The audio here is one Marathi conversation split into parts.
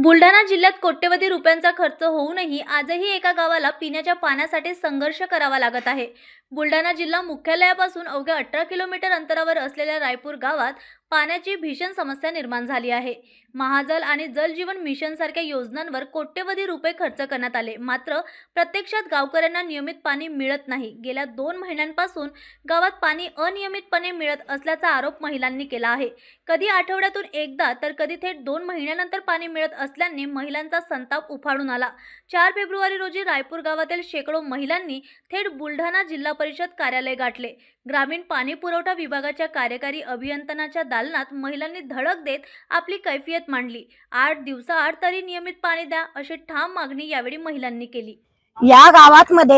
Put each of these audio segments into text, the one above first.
बुलढाणा जिल्ह्यात कोट्यवधी रुपयांचा खर्च होऊनही आजही एका गावाला पिण्याच्या पाण्यासाठी संघर्ष करावा लागत आहे। बुलढाणा जिल्हा मुख्यालयापासून अवघ्या 18 किलोमीटर अंतरावर असलेल्या रायपूर गावात पाण्याची भीषण समस्या निर्माण झाली आहे। महाजल आणि जल जीवन मिशन सारख्या योजनांवर कोट्यवधी रुपये खर्च करण्यात आले, मात्र प्रत्यक्षात गावकऱ्यांना नियमित पाणी मिळत नाही। गेल्या 2 महिन्यांपासून गावात पाणी अनियमितपणे मिळत असल्याचा आरोप महिलांनी केला आहे। कधी आठवड्यातून एकदा तर कधी थेट 2 महिन्यानंतर पाणी मिळत असल्याने महिलांचा संताप उफाळून आला। 4 फेब्रुवारी रोजी रायपूर गावातील शेकडो महिलांनी थेट बुलढाणा जिल्हा परिषद कार्यालय गाठले। ग्रामीण पाणी पुरवठा विभागाच्या कार्यकारी अभियंत्याच्या दालनात महिलांनी धडक देत आपली कैफियत मांडली। 8 दिवसाआड तरी नियमित पाणी द्या अशी ठाम मागणी यावेळी महिलांनी केली। या गावात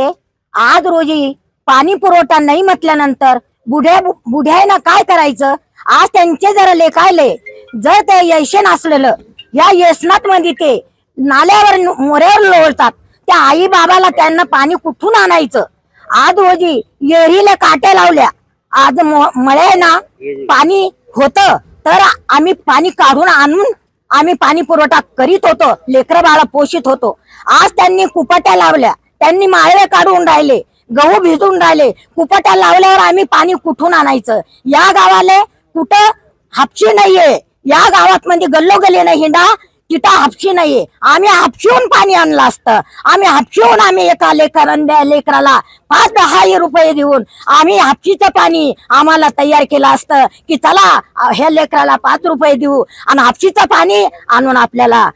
आज रोजी पाणी पुरवठा नाही म्हटल्यानंतर बुढ्यानं काय करायचं? आज त्यांचे जरा लेखायले जर ते यशन असलेलं या यशनात मध्ये ते नाल्यावर मोऱ्यावर लोळतात, त्या आई बाबाला त्यांना पाणी कुठून आणायचं? आज रोजी येरीला काट्या लावल्या, आज मळ्याना पाणी होतं तर आम्ही पाणी काढून आणून आम्ही पाणी पुरवठा करीत होतो, लेकरं बाळा पोषित होतो। आज त्यांनी कुपाट्या लावल्या, त्यांनी माळवे काढून राहिले, गहू भिजून राहिले, कुपाट्या लावल्यावर आम्ही पाणी कुठून आणायचं? या गावाला कुठं हापशी नाहीये, या गावात म्हणजे गल्लोगल्ली नाही हिंडा तिथं हापशी नाहीये। आम्ही हापशीहून पाणी आणलं असतं, आम्ही एका लेकराला 5-10 रुपये देऊन आम्ही हापशीचं पाणी आम्हाला तयार केलं असतं की चला ह्या लेकराला 5 रुपये देऊ आणि हापशीचं पाणी आणून आपल्याला